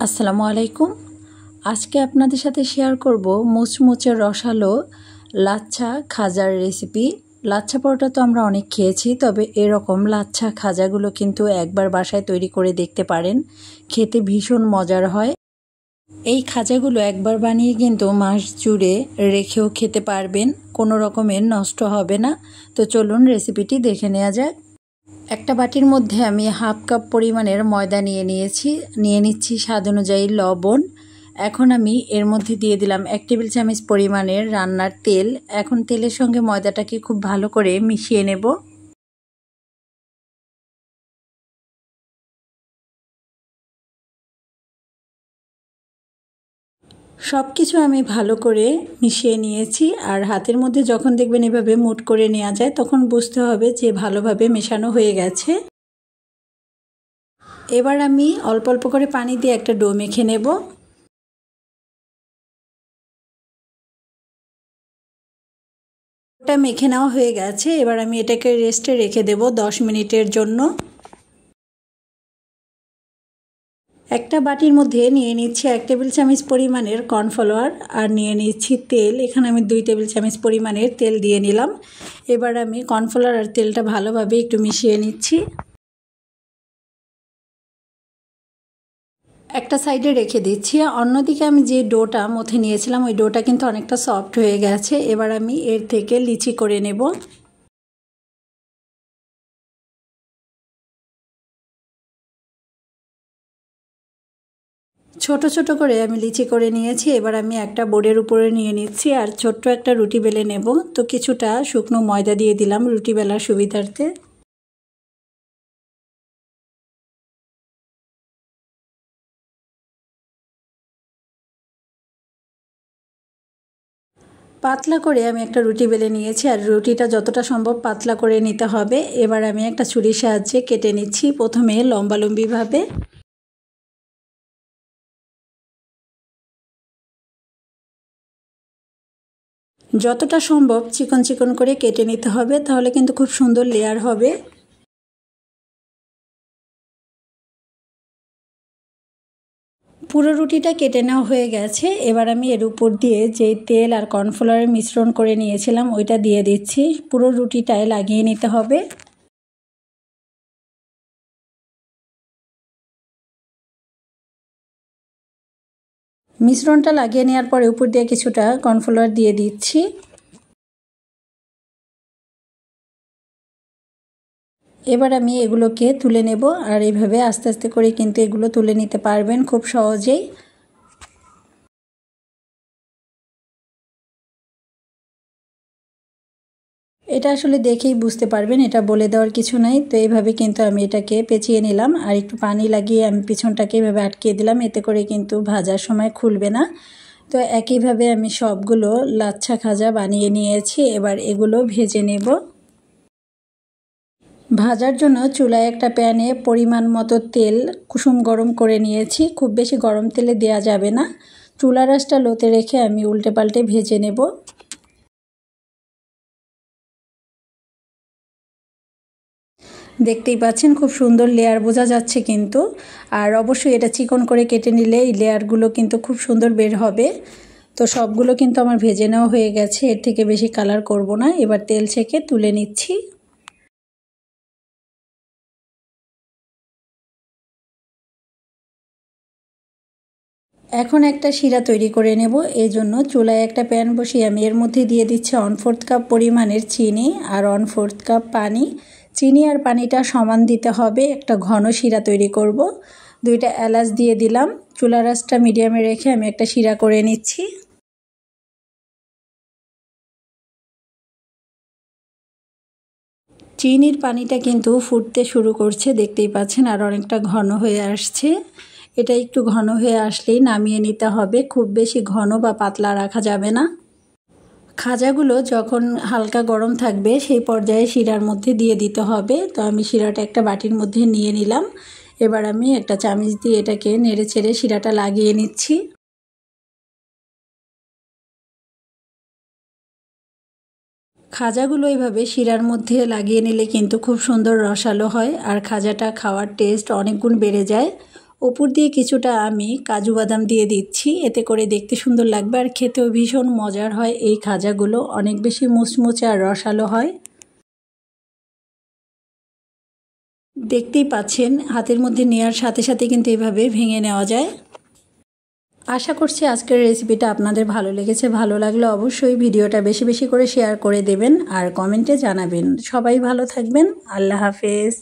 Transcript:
আসসালামু আলাইকুম। আজকে আপনাদের সাথে শেয়ার করব মুচমুচে রসালো লাচ্ছা খাজার রেসিপি। লাচ্ছা পরোটা তো আমরা অনেক খেয়েছি, তবে এরকম লাচ্ছা খাজাগুলো কিন্তু একবার বাসায় তৈরি করে দেখতে পারেন, খেতে ভীষণ মজার হয়। এই খাজাগুলো একবার বানিয়ে কিন্তু মাস জুড়ে রেখেও খেতে পারবেন, কোনো রকমের নষ্ট হবে না। তো চলুন রেসিপিটি দেখে নেওয়া যাক। একটা বাটির মধ্যে আমি হাফ কাপ পরিমাণের ময়দা নিয়ে নিচ্ছি স্বাদ অনুযায়ী লবণ। এখন আমি এর মধ্যে দিয়ে দিলাম 1 টেবিল চামচ পরিমাণের রান্নার তেল। এখন তেলের সঙ্গে ময়দাটাকে খুব ভালো করে মিশিয়ে নেব। সব কিছু আমি ভালো করে মিশিয়ে নিয়েছি, আর হাতের মধ্যে যখন দেখবেন এভাবে মুঠ করে নেওয়া যায় তখন বুঝতে হবে যে ভালোভাবে মেশানো হয়ে গেছে। এবার আমি অল্প অল্প করে পানি দিয়ে একটা ডো মেখে নেব। ওটা মেখে নেওয়া হয়ে গেছে। এবার আমি এটাকে রেস্টে রেখে দেব 10 মিনিটের জন্য। একটা বাটির মধ্যে নিয়ে নিচ্ছি 1 টেবিল চামচ পরিমাণের কর্নফ্লাওয়ার, আর নিয়ে নিচ্ছি তেল। এখানে আমি 2 টেবিল চামচ পরিমাণের তেল দিয়ে নিলাম। এবার আমি কর্নফ্লাওয়ার আর তেলটা ভালোভাবে একটু মিশিয়ে নিচ্ছি। একটা সাইডে রেখে দিচ্ছি। অন্যদিকে আমি যে ডোটা মথে নিয়েছিলাম ওই ডোটা কিন্তু অনেকটা সফট হয়ে গেছে। এবার আমি এর থেকে লিচি করে নেব। ছোট ছোট করে আমি লিচি করে নিয়েছি। এবার আমি একটা বোর্ডের উপরে নিয়ে নিচ্ছি আর ছোট্ট একটা রুটি বেলে নেব। তো কিছুটা শুকনো ময়দা দিয়ে দিলাম রুটি বেলার সুবিধার্থে। পাতলা করে আমি একটা রুটি বেলে নিয়েছি, আর রুটিটা যতটা সম্ভব পাতলা করে নিতে হবে। এবার আমি একটা ছুরির সাহায্যে কেটে নিচ্ছি, প্রথমে লম্বালম্বিভাবে। যতটা সম্ভব চিকন চিকন করে কেটে নিতে হবে, তাহলে কিন্তু খুব সুন্দর লেয়ার হবে। পুরো রুটিটা কেটে নেওয়া হয়ে গেছে। এবার আমি এর উপর দিয়ে যে তেল আর কর্নফ্লাওয়ারের মিশ্রণ করে নিয়েছিলাম ওইটা দিয়ে দিচ্ছি। পুরো রুটিটায় লাগিয়ে নিতে হবে। মিশ্রণটা লাগিয়ে নেওয়ার পরে উপর দিয়ে কিছুটা কর্নফ্লাওয়ার দিয়ে দিচ্ছি। এবার আমি এগুলোকে তুলে নেব, আর এইভাবে আস্তে আস্তে করে কিন্তু এগুলো তুলে নিতে পারবেন খুব সহজেই। এটা আসলে দেখেই বুঝতে পারবেন, এটা বলে দেওয়ার কিছু নাই। তো এইভাবে কিন্তু আমি এটাকে পেঁচিয়ে নিলাম, আর একটু পানি লাগিয়ে আমি পিছনটাকে এইভাবে আটকিয়ে দিলাম, এতে করে কিন্তু ভাজার সময় খুলবে না। তো একইভাবে আমি সবগুলো লাচ্ছা খাজা বানিয়ে নিয়েছি। এবার এগুলো ভেজে নেব। ভাজার জন্য চুলায় একটা প্যানে পরিমাণ মতো তেল কুসুম গরম করে নিয়েছি। খুব বেশি গরম তেলে দেওয়া যাবে না। চুলার আঁচটা লোতে রেখে আমি উল্টে পাল্টে ভেজে নেব। দেখতেই পাচ্ছেন খুব সুন্দর লেয়ার বোঝা যাচ্ছে কিন্তু। আর অবশ্যই এটা চিকন করে কেটে নিলে এই লেয়ারগুলো কিন্তু খুব সুন্দর বের হবে। তো সবগুলো কিন্তু আমার ভেজে নেওয়া হয়ে গেছে, এর থেকে বেশি কালার করব না। এবার তেল ছেঁকে তুলে নিচ্ছি। এখন একটা শিরা তৈরি করে নেব। এই জন্য চুলায় একটা প্যান বসিয়ে আমি এর মধ্যে দিয়ে দিচ্ছি 1/4 কাপ পরিমাণের চিনি আর 1/4 কাপ পানি। চিনি আর পানিটা সমান দিতে হবে, একটা ঘন শিরা তৈরি করব। 2টা এলাচ দিয়ে দিলাম। চুলার আঁচটা মিডিয়ামে রেখে আমি একটা শিরা করে নিচ্ছি। চিনির পানিটা কিন্তু ফুটতে শুরু করছে, দেখতেই পাচ্ছেন, আর অনেকটা ঘন হয়ে আসছে। এটা একটু ঘন হয়ে আসলেই নামিয়ে নিতে হবে। খুব বেশি ঘন বা পাতলা রাখা যাবে না। খাজাগুলো যখন হালকা গরম থাকবে সেই পর্যায়ে শিরার মধ্যে দিয়ে দিতে হবে। তো আমি শিরাটা একটা বাটির মধ্যে নিয়ে নিলাম। এবার আমি একটা চামচ দিয়ে এটাকে নেড়ে চেড়ে শিরাটা লাগিয়ে নিচ্ছি। খাজাগুলো এইভাবে শিরার মধ্যে লাগিয়ে নিলে কিন্তু খুব সুন্দর রসালো হয়, আর খাজাটা খাওয়ার টেস্ট অনেক গুণ বেড়ে যায়। উপর দিয়ে কিছুটা আমি কাজু বাদাম দিয়ে দিচ্ছি, এতে করে দেখতে সুন্দর লাগবে আর খেতেও ভীষণ মজার হয়। এই খাজাগুলো অনেক বেশি মুচমুচে আর রসালো হয়। দেখতেই পাচ্ছেন হাতের মধ্যে নেওয়ার সাথে সাথে কিন্তু এভাবে ভেঙে নেওয়া যায়। আশা করছি আজকের রেসিপিটা আপনাদের ভালো লেগেছে। ভালো লাগলে অবশ্যই ভিডিওটা বেশি বেশি করে শেয়ার করে দেবেন আর কমেন্টে জানাবেন। সবাই ভালো থাকবেন। আল্লাহ হাফেজ।